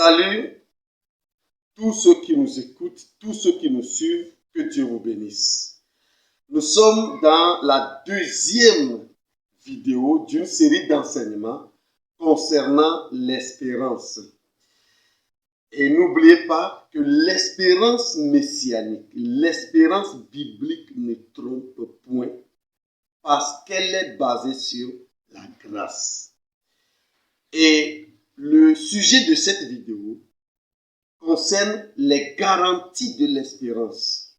Salut tous ceux qui nous écoutent, tous ceux qui nous suivent, que Dieu vous bénisse. Nous sommes dans la deuxième vidéo d'une série d'enseignements concernant l'espérance. Et n'oubliez pas que l'espérance messianique, l'espérance biblique ne trompe point parce qu'elle est basée sur la grâce. Et le sujet de cette vidéo concerne les garanties de l'espérance.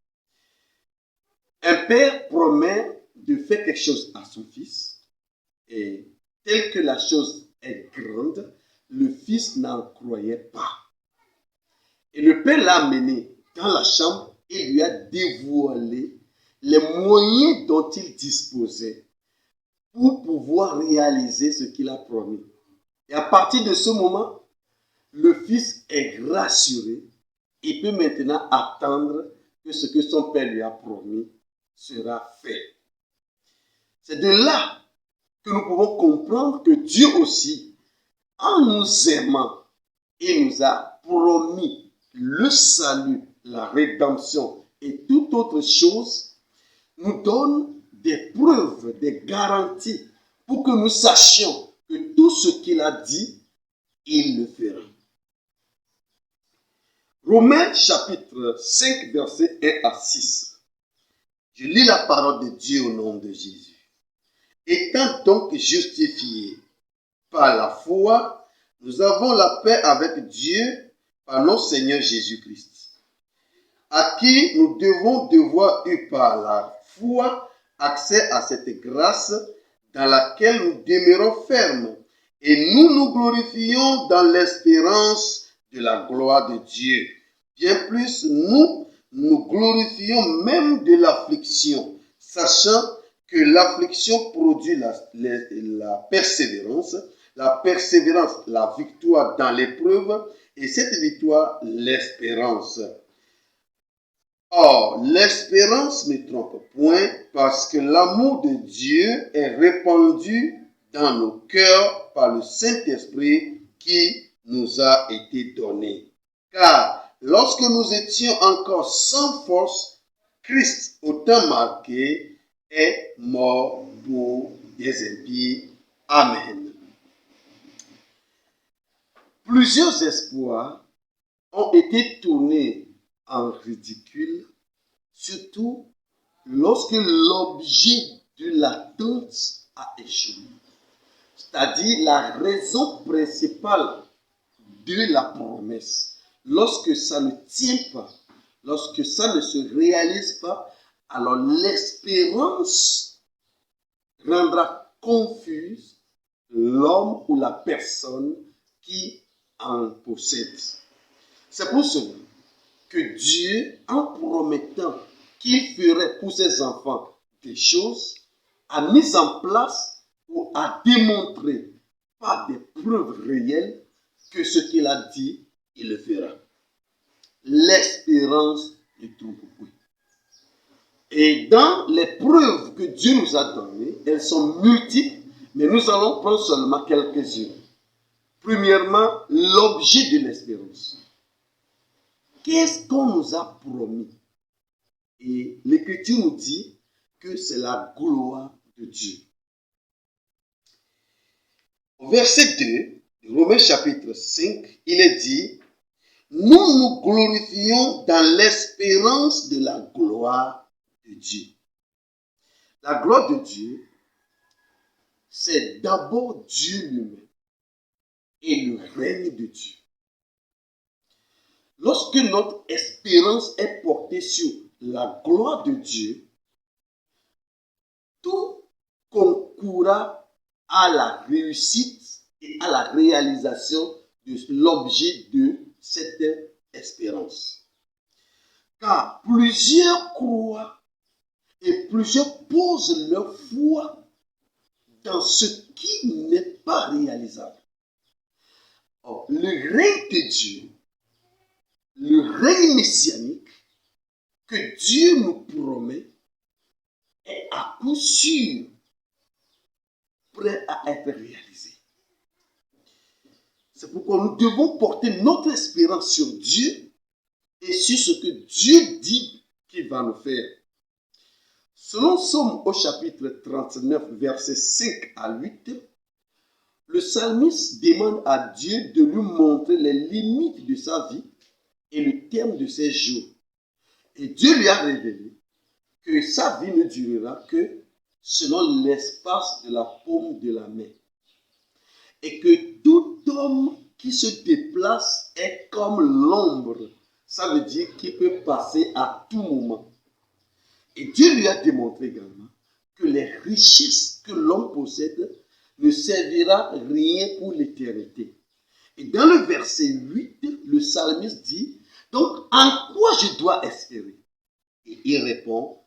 Un père promet de faire quelque chose à son fils et tel que la chose est grande, le fils n'en croyait pas. Et le père l'a amené dans la chambre et lui a dévoilé les moyens dont il disposait pour pouvoir réaliser ce qu'il a promis. Et à partir de ce moment, le fils est rassuré et peut maintenant attendre que ce que son père lui a promis sera fait. C'est de là que nous pouvons comprendre que Dieu aussi, en nous aimant, il nous a promis le salut, la rédemption et toute autre chose, nous donne des preuves, des garanties pour que nous sachions que tout ce qu'il a dit, il le fera. Romains chapitre 5, versets 1 à 6. Je lis la parole de Dieu au nom de Jésus. Étant donc justifiés par la foi, nous avons la paix avec Dieu par notre Seigneur Jésus-Christ, à qui nous devons devoir eu par la foi accès à cette grâce dans laquelle nous demeurons fermes et nous nous glorifions dans l'espérance de la gloire de Dieu. Bien plus, nous nous glorifions même de l'affliction, sachant que l'affliction produit la persévérance, la victoire dans l'épreuve, et cette victoire, l'espérance. Or, l'espérance ne trompe point, parce que l'amour de Dieu est répandu dans nos cœurs par le Saint-Esprit qui nous a été donné. Car lorsque nous étions encore sans force, Christ, au temps marqué, est mort pour des impies. Amen. Plusieurs espoirs ont été tournés en ridicule, surtout lorsque l'objet de l'attente a échoué. C'est-à-dire la raison principale de la promesse. Lorsque ça ne tient pas, lorsque ça ne se réalise pas, alors l'espérance rendra confuse l'homme ou la personne qui en possède. C'est pour cela que Dieu, en promettant qu'il ferait pour ses enfants des choses, a mis en place ou a démontré par des preuves réelles que ce qu'il a dit, il le fera. L'espérance ne trompe point. Et dans les preuves que Dieu nous a données, elles sont multiples, mais nous allons prendre seulement quelques-unes. Premièrement, l'objet de l'espérance. Qu'est-ce qu'on nous a promis? Et l'Écriture nous dit que c'est la gloire de Dieu. Au verset 2, de Romains chapitre 5, il est dit: nous nous glorifions dans l'espérance de la gloire de Dieu. La gloire de Dieu, c'est d'abord Dieu lui-même et le règne de Dieu. Lorsque notre espérance est portée sur la gloire de Dieu, tout concourra à la réussite et à la réalisation de l'objet de cette espérance. Car plusieurs croient et plusieurs posent leur foi dans ce qui n'est pas réalisable. Or, le règne de Dieu, le règne messianique que Dieu nous promet est à coup sûr prêt à être réalisé. C'est pourquoi nous devons porter notre espérance sur Dieu et sur ce que Dieu dit qu'il va nous faire. Selon Somme au chapitre 39, versets 5 à 8, le psalmiste demande à Dieu de lui montrer les limites de sa vie et le terme de ses jours. Et Dieu lui a révélé que sa vie ne durera que selon l'espace de la paume de la main. Et que tout homme qui se déplace est comme l'ombre. Ça veut dire qu'il peut passer à tout moment. Et Dieu lui a démontré également que les richesses que l'homme possède ne servira rien pour l'éternité. Et dans le verset 8, le psalmiste dit, donc en quoi je dois espérer? Et il répond,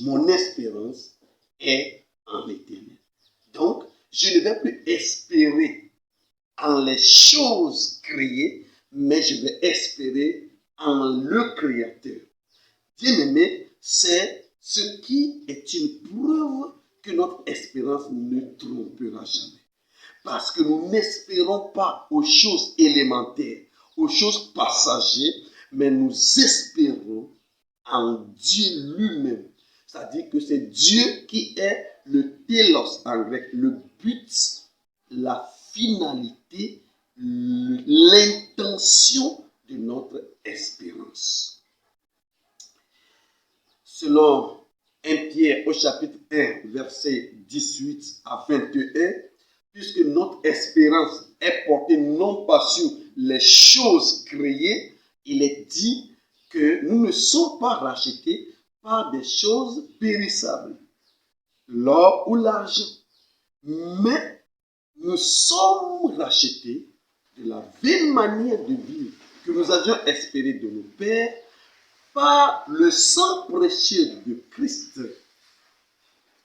mon espérance est en l'éternel. Donc, je ne vais plus espérer en les choses créées, mais je vais espérer en le Créateur. Bien-aimé, c'est ce qui est une preuve que notre espérance ne trompera jamais. Parce que nous n'espérons pas aux choses élémentaires, aux choses passagères, mais nous espérons en Dieu lui-même. C'est-à-dire que c'est Dieu qui est le télos en grec, le but, la finalité, l'intention de notre espérance. Selon 1 Pierre au chapitre 1, verset 18 à 21, puisque notre espérance est portée non pas sur les choses créées, il est dit que nous ne sommes pas rachetés par des choses périssables, l'or ou l'argent, mais nous sommes rachetés de la vaine manière de vivre que nous avions espéré de nos pères par le sang précieux de Christ.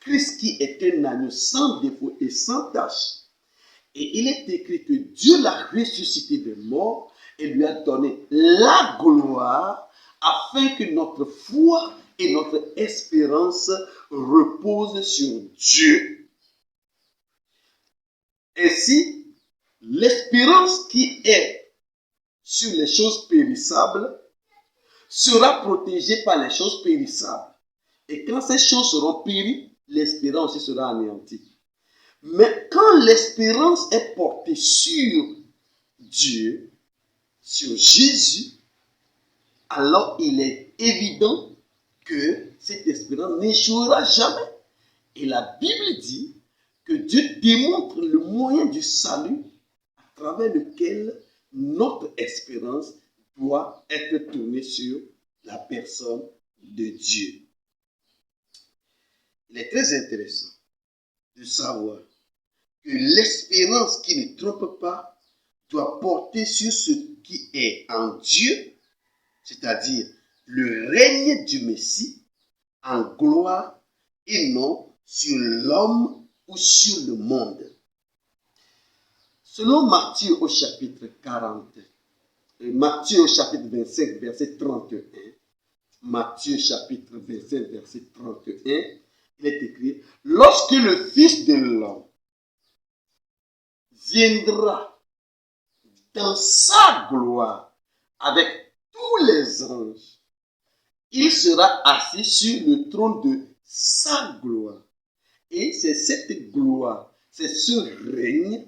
Christ qui est un agneau sans défaut et sans tache. Et il est écrit que Dieu l'a ressuscité des morts et lui a donné la gloire afin que notre foi et notre espérance reposent sur Dieu. Ainsi, l'espérance qui est sur les choses périssables sera protégée par les choses périssables. Et quand ces choses seront péries, l'espérance aussi sera anéantie. Mais quand l'espérance est portée sur Dieu, sur Jésus, alors il est évident que cette espérance n'échouera jamais. Et la Bible dit que Dieu démontre le moyen du salut à travers lequel notre espérance doit être tournée sur la personne de Dieu. Il est très intéressant de savoir que l'espérance qui ne trompe pas doit porter sur ce qui est en Dieu, c'est-à-dire le règne du Messie en gloire et non sur l'homme ou sur le monde. Selon Matthieu au chapitre 40, Matthieu au chapitre 25, verset 31, Matthieu chapitre 25, verset 31, il est écrit, lorsque le Fils de l'homme viendra dans sa gloire avec tous les anges, il sera assis sur le trône de sa gloire. Et c'est cette gloire, c'est ce règne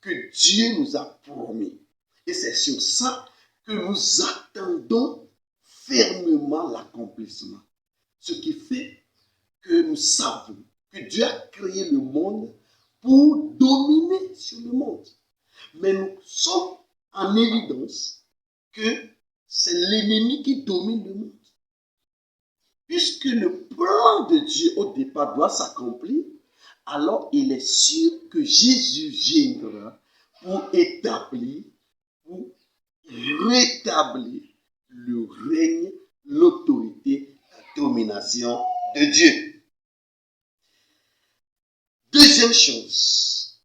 que Dieu nous a promis. Et c'est sur ça que nous attendons fermement l'accomplissement. Ce qui fait que nous savons que Dieu a créé le monde pour dominer sur le monde. Mais nous sommes en évidence que c'est l'ennemi qui domine le monde. Puisque le plan de Dieu au départ doit s'accomplir, alors il est sûr que Jésus viendra pour établir, pour rétablir le règne, l'autorité, la domination de Dieu. Deuxième chose,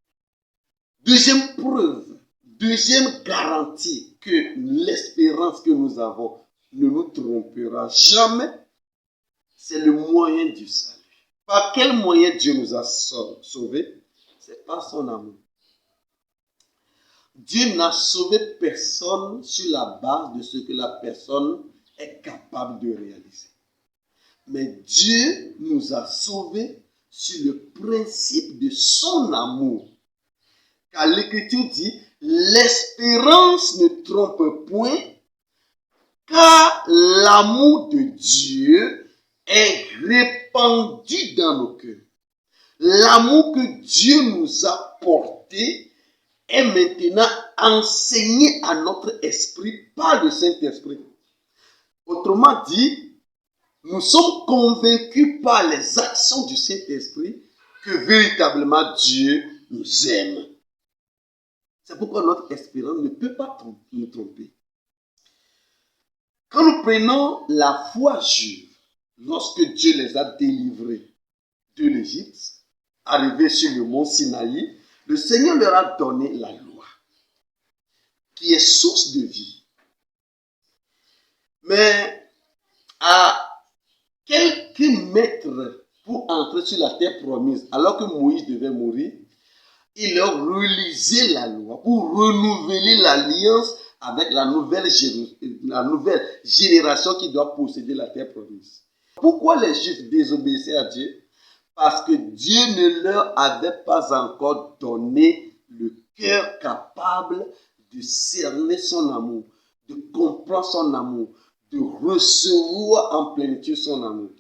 deuxième preuve, deuxième garantie que l'espérance que nous avons ne nous trompera jamais, c'est le moyen du salut. Par quel moyen Dieu nous a sauvés? C'est par son amour. Dieu n'a sauvé personne sur la base de ce que la personne est capable de réaliser. Mais Dieu nous a sauvés sur le principe de son amour. Car l'Écriture dit, l'espérance ne trompe point, car l'amour de Dieu est répandu dans nos cœurs. L'amour que Dieu nous a porté est maintenant enseigné à notre esprit par le Saint-Esprit. Autrement dit, nous sommes convaincus par les actions du Saint-Esprit que véritablement Dieu nous aime. C'est pourquoi notre espérance ne peut pas nous tromper. Quand nous prenons la foi juive, lorsque Dieu les a délivrés de l'Égypte, arrivés sur le mont Sinaï, le Seigneur leur a donné la loi, qui est source de vie. Mais à quelques mètres pour entrer sur la terre promise, alors que Moïse devait mourir, il leur relisait la loi pour renouveler l'alliance avec la nouvelle génération qui doit posséder la terre promise. Pourquoi les Juifs désobéissaient à Dieu? Parce que Dieu ne leur avait pas encore donné le cœur capable de cerner son amour, de comprendre son amour, de recevoir en plénitude son amour.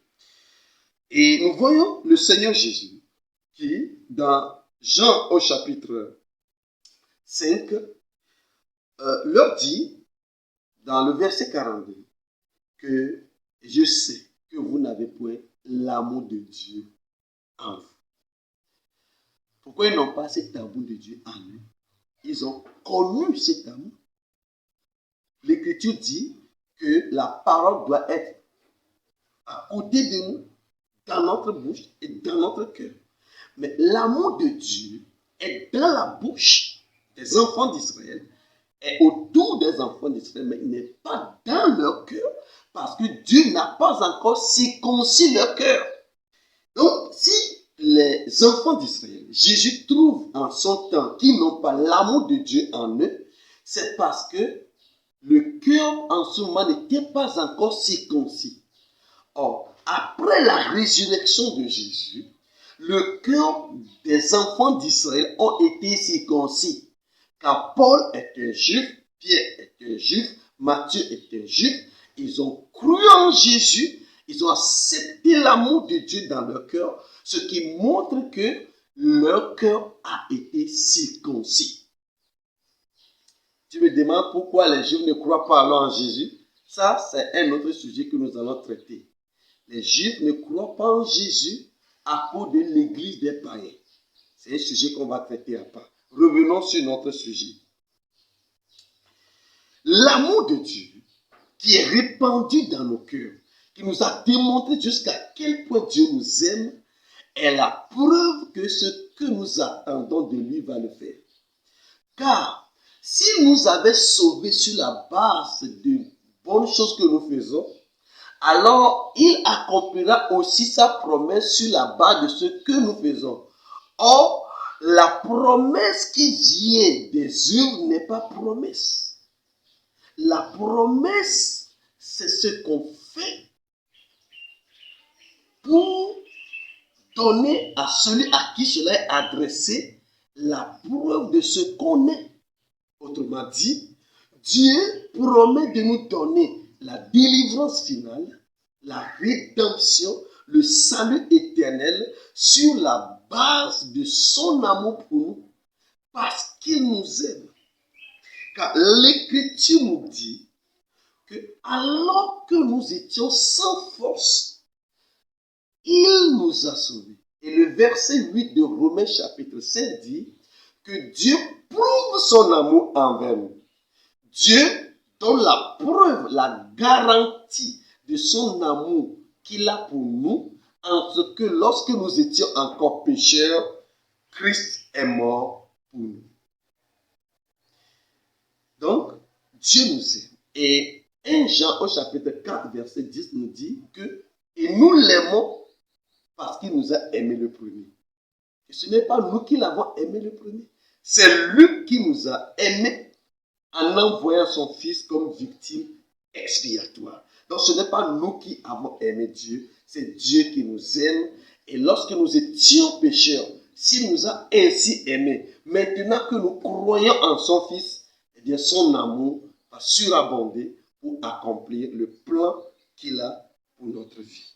Et nous voyons le Seigneur Jésus qui, dans Jean au chapitre 5, leur dit, dans le verset 42, que je sais que vous n'avez point l'amour de Dieu en vous. Pourquoi ils n'ont pas cet amour de Dieu en eux? Ils ont connu cet amour. L'Écriture dit que la parole doit être à côté de nous, dans notre bouche et dans notre cœur. Mais l'amour de Dieu est dans la bouche des enfants d'Israël, est autour des enfants d'Israël, mais il n'est pas dans leur cœur, parce que Dieu n'a pas encore circoncis leur cœur. Donc, si les enfants d'Israël, Jésus trouve en son temps qu'ils n'ont pas l'amour de Dieu en eux, c'est parce que le cœur en ce moment n'était pas encore circoncis. Or, après la résurrection de Jésus, le cœur des enfants d'Israël ont été circoncis. Car Paul est un juif, Pierre est un juif, Matthieu est un juif. Ils ont cru en Jésus, ils ont accepté l'amour de Dieu dans leur cœur, ce qui montre que leur cœur a été circoncis. Tu me demandes pourquoi les Juifs ne croient pas alors en Jésus? Ça, c'est un autre sujet que nous allons traiter. Les Juifs ne croient pas en Jésus à cause de l'église des païens. C'est un sujet qu'on va traiter à part. Revenons sur notre sujet. L'amour de Dieu qui est répandu dans nos cœurs, qui nous a démontré jusqu'à quel point Dieu nous aime, est la preuve que ce que nous attendons de lui va le faire. Car s'il nous avait sauvés sur la base de bonnes choses que nous faisons, alors il accomplira aussi sa promesse sur la base de ce que nous faisons. Or, la promesse qui vient des œuvres n'est pas promesse. La promesse, c'est ce qu'on fait pour donner à celui à qui cela est adressé la preuve de ce qu'on est. Autrement dit, Dieu promet de nous donner la délivrance finale, la rédemption, le salut éternel sur la base de son amour pour nous, parce qu'il nous aime. Car l'Écriture nous dit que alors que nous étions sans force, il nous a sauvés. Et le verset 8 de Romains chapitre 5 dit que Dieu prouve son amour envers nous. Dieu donne la preuve, la garantie de son amour qu'il a pour nous, en ce que lorsque nous étions encore pécheurs, Christ est mort pour nous. Donc, Dieu nous aime. Et 1 Jean au chapitre 4, verset 10 nous dit que et nous l'aimons parce qu'il nous a aimé le premier. Et ce n'est pas nous qui l'avons aimé le premier, C'est lui qui nous a aimés en envoyant son Fils comme victime expiatoire. Donc ce n'est pas nous qui avons aimé Dieu, c'est Dieu qui nous aime. Et lorsque nous étions pécheurs, s'il nous a ainsi aimés, maintenant que nous croyons en son Fils, eh bien son amour va surabonder pour accomplir le plan qu'il a pour notre vie.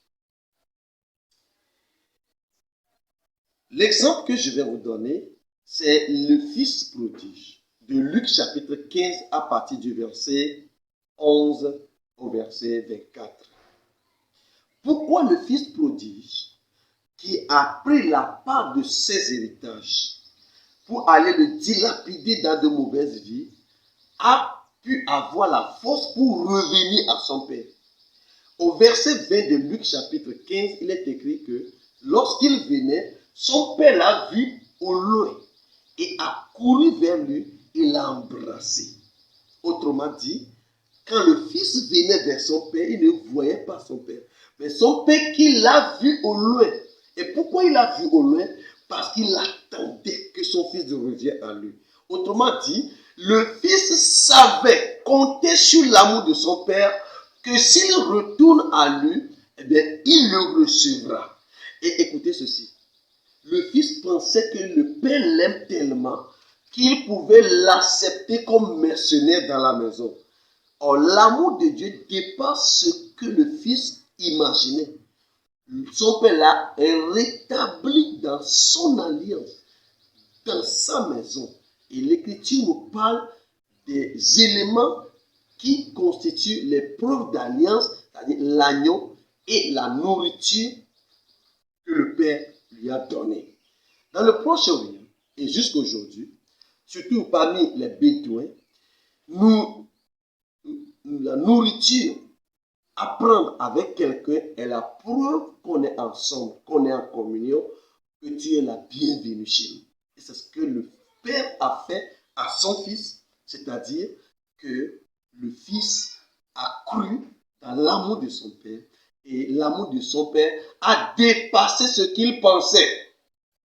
L'exemple que je vais vous donner, c'est le Fils prodige de Luc chapitre 15 à partir du verset 11 au verset 24. Pourquoi le Fils prodige, qui a pris la part de ses héritages pour aller le dilapider dans de mauvaises vies, a pu avoir la force pour revenir à son Père? Au verset 20 de Luc chapitre 15, il est écrit que lorsqu'il venait, son père l'a vu au loin et a couru vers lui et l'a embrassé. Autrement dit, quand le fils venait vers son père, il ne voyait pas son père. Mais son père qui l'a vu au loin. Et pourquoi il l'a vu au loin? Parce qu'il attendait que son fils revienne à lui. Autrement dit, le fils savait compter sur l'amour de son père, que s'il retourne à lui, eh bien, il le recevra. Et écoutez ceci. Le fils pensait que le père l'aime tellement qu'il pouvait l'accepter comme mercenaire dans la maison. Or, l'amour de Dieu dépasse ce que le fils imaginait. Son père l'a rétabli dans son alliance, dans sa maison. Et l'Écriture nous parle des éléments qui constituent les preuves d'alliance, c'est-à-dire l'agneau et la nourriture que le Père lui a donnée. Dans le Proche-Orient, et jusqu'à aujourd'hui, surtout parmi les Bédouins, la nourriture, apprendre avec quelqu'un est la preuve qu'on est ensemble, qu'on est en communion, que tu es la bienvenue chez nous. Et c'est ce que le Père a fait à son Fils, c'est-à-dire que le Fils a cru dans l'amour de son Père et l'amour de son Père a dépassé ce qu'il pensait.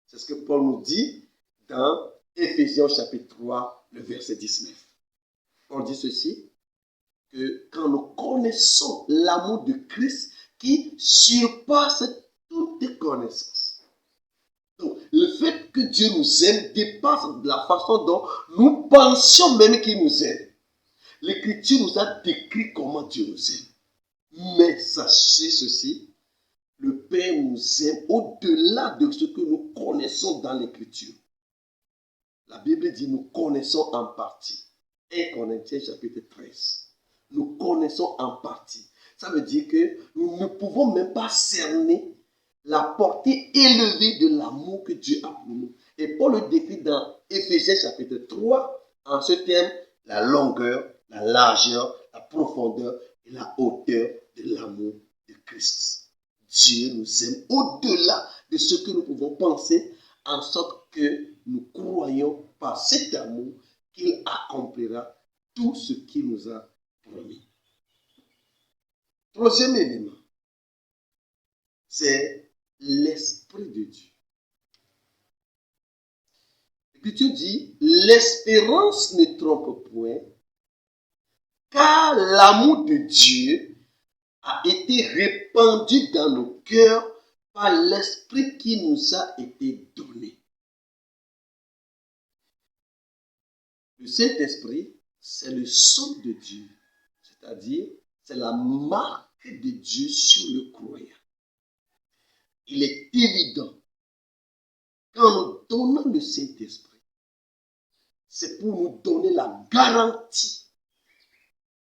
C'est ce que Paul nous dit dans Éphésiens chapitre 3, le verset 19. On dit ceci, que quand nous connaissons l'amour de Christ qui surpasse toute connaissance. Donc, le fait que Dieu nous aime dépasse la façon dont nous pensions même qu'il nous aime. L'Écriture nous a décrit comment Dieu nous aime. Mais sachez ceci, le Père nous aime au-delà de ce que nous connaissons dans l'Écriture. La Bible dit nous connaissons en partie. 1 Corinthiens chapitre 13. Nous connaissons en partie. Ça veut dire que nous ne pouvons même pas cerner la portée élevée de l'amour que Dieu a pour nous. Et Paul le décrit dans Éphésiens chapitre 3 en ce terme, la longueur, la largeur, la profondeur et la hauteur de l'amour de Christ. Dieu nous aime au-delà de ce que nous pouvons penser, en sorte que nous croyons par cet amour qu'il accomplira tout ce qu'il nous a promis. Troisième élément, c'est l'Esprit de Dieu. L'Écriture dit, l'espérance ne trompe point, car l'amour de Dieu a été répandu dans nos cœurs par l'Esprit qui nous a été donné. Le Saint-Esprit, c'est le sang de Dieu, c'est-à-dire c'est la marque de Dieu sur le croyant. Il est évident, quand nous donnons le Saint-Esprit, c'est pour nous donner la garantie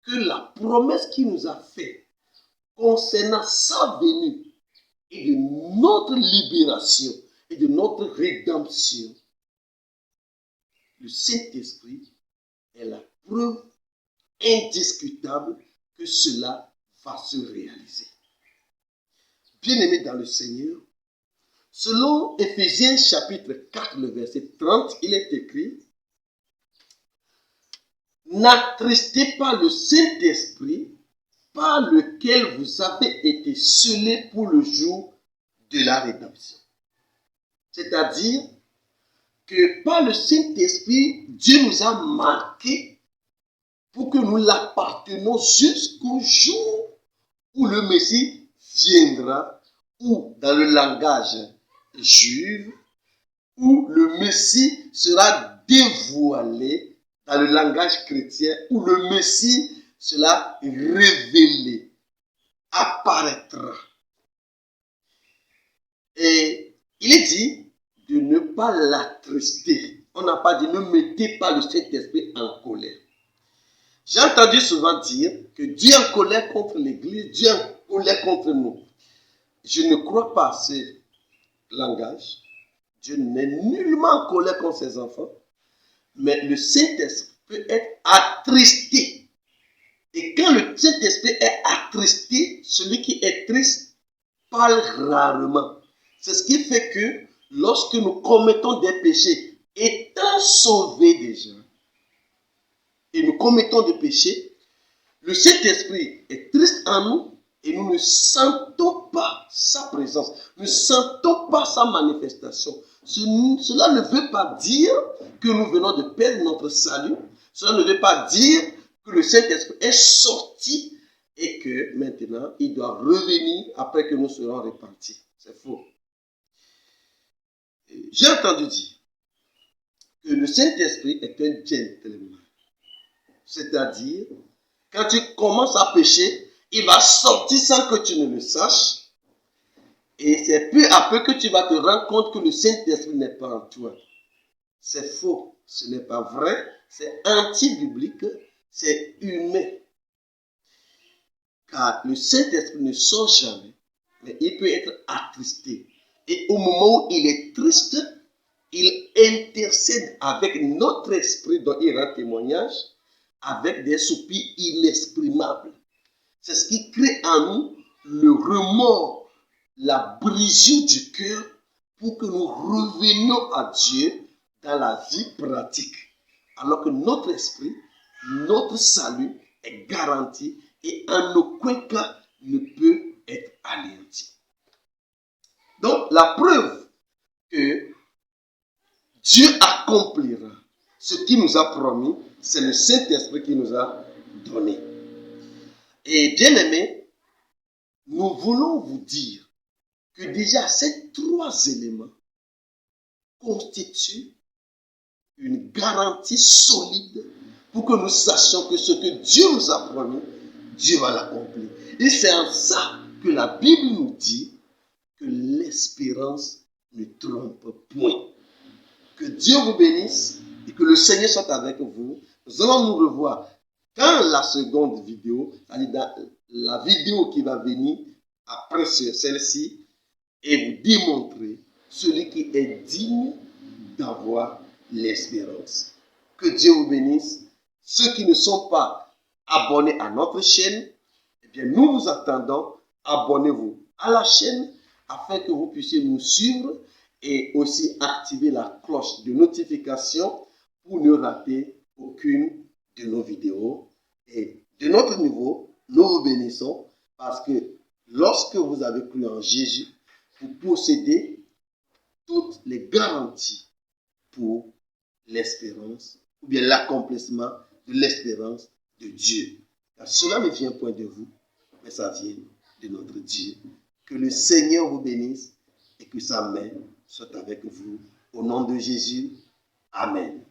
que la promesse qu'il nous a faite concernant sa venue et de notre libération et de notre rédemption, le Saint-Esprit est la preuve indiscutable que cela va se réaliser. Bien-aimés dans le Seigneur, selon Éphésiens chapitre 4, le verset 30, il est écrit, n'attristez pas le Saint-Esprit par lequel vous avez été scellés pour le jour de la rédemption. C'est-à-dire que par le Saint-Esprit, Dieu nous a marqués pour que nous l'appartenions jusqu'au jour où le Messie viendra, ou dans le langage juif, où le Messie sera dévoilé, dans le langage chrétien, où le Messie sera révélé, apparaîtra. Et il est dit de ne pas l'attrister. On n'a pas dit ne mettez pas le Saint-Esprit en colère. J'ai entendu souvent dire que Dieu est en colère contre l'Église, Dieu est en colère contre nous. Je ne crois pas à ce langage. Dieu n'est nullement en colère contre ses enfants, mais le Saint-Esprit peut être attristé. Et quand le Saint-Esprit est attristé, celui qui est triste parle rarement. C'est ce qui fait que lorsque nous commettons des péchés, étant sauvés déjà, et nous commettons des péchés, le Saint-Esprit est triste en nous et nous ne sentons pas sa présence, nous ne sentons pas sa manifestation. Cela ne veut pas dire que nous venons de perdre notre salut, cela ne veut pas dire que le Saint-Esprit est sorti et que maintenant il doit revenir après que nous serons repentis. C'est faux. J'ai entendu dire que le Saint-Esprit est un gentleman. C'est-à-dire, quand tu commences à pécher, il va sortir sans que tu ne le saches. Et c'est peu à peu que tu vas te rendre compte que le Saint-Esprit n'est pas en toi. C'est faux, ce n'est pas vrai, c'est anti-biblique, c'est humain. Car le Saint-Esprit ne sort jamais, mais il peut être attristé. Et au moment où il est triste, il intercède avec notre esprit dont il rend témoignage, avec des soupirs inexprimables. C'est ce qui crée en nous le remords, la brisure du cœur pour que nous revenions à Dieu dans la vie pratique. Alors que notre esprit, notre salut est garanti et en aucun cas ne peut être anéanti. Donc la preuve que Dieu accomplira ce qu'il nous a promis, c'est le Saint-Esprit qui nous a donné. Et bien aimés, nous voulons vous dire que déjà ces trois éléments constituent une garantie solide pour que nous sachions que ce que Dieu nous a promis, Dieu va l'accomplir. Et c'est en ça que la Bible nous dit que l'espérance ne trompe point. Que Dieu vous bénisse et que le Seigneur soit avec vous. Nous allons nous revoir dans la seconde vidéo, c'est-à-dire dans la vidéo qui va venir après celle-ci, et vous démontrer celui qui est digne d'avoir l'espérance. Que Dieu vous bénisse. Ceux qui ne sont pas abonnés à notre chaîne, eh bien nous vous attendons. Abonnez-vous à la chaîne afin que vous puissiez nous suivre et aussi activer la cloche de notification pour ne rater aucune de nos vidéos. Et de notre niveau, nous vous bénissons parce que lorsque vous avez cru en Jésus, vous possédez toutes les garanties pour l'espérance ou bien l'accomplissement de l'espérance de Dieu. Car cela ne vient point de vous, mais ça vient de notre Dieu. Que le Seigneur vous bénisse et que sa main soit avec vous. Au nom de Jésus, Amen.